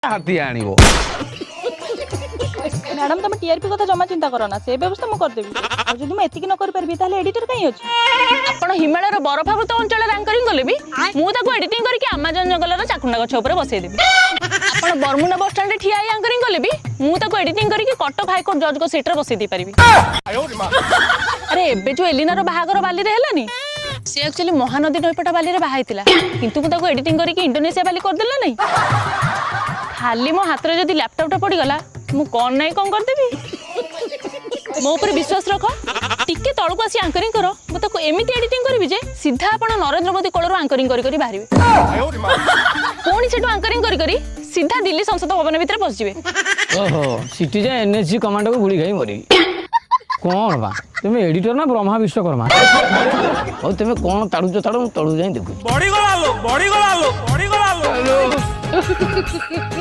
हाथी आनिबो मैडम तुम टीआरपी कथा जमा चिंता करो ना से व्यवस्था मु करदेबी और जदि मैं एतिकी न कर परबी ताले एडिटर काई अछि आपण हिमालय रो बरफावृत अंचल एंकरिंग कले भी मु ताको एडिटिंग करके अमेजन जंगल रो चाकुंडा गछ ऊपर बसै देबी आपण बरमुना बस स्टैंड ठिया एंकरिंग कले भी मु ताको एडिटिंग करके कटक हाई कोर्ट जज को सीट रे बसै दी परबी अरे एबे जो एलिना रो बाहागर बाली रे हेलानी से एक्चुअली महानदी नईपटा बाली रे बाहाइतिला किंतु मु ताको एडिटिंग करके इंडोनेशिया बाली कर देला नै खाली मो हाथ रे जदी लैपटॉप टा पड़ी गला मु कोन नै कोन कर देबी मो ऊपर विश्वास रख टिके तळको आसी एंकरिंग करो मु ताको एमिति एडिटिंग करबी जे सीधा आपण नरेंद्र मोदी कोलरो एंकरिंग करी करी बाहरिबे कोनी सेटो एंकरिंग करी करी सीधा दिल्ली संसद भवन भीतर पहुंच जिवे ओहो सिटीजन एनएसजी कमांडो को गुड़ी गई मरी कौन बा तुम्हें एडिटर ना ब्रह्मा विश्वकर्मा और तुम्हें कौन ताड़ू ताड़ू तड़ू जाए देखो बड़ी गला लो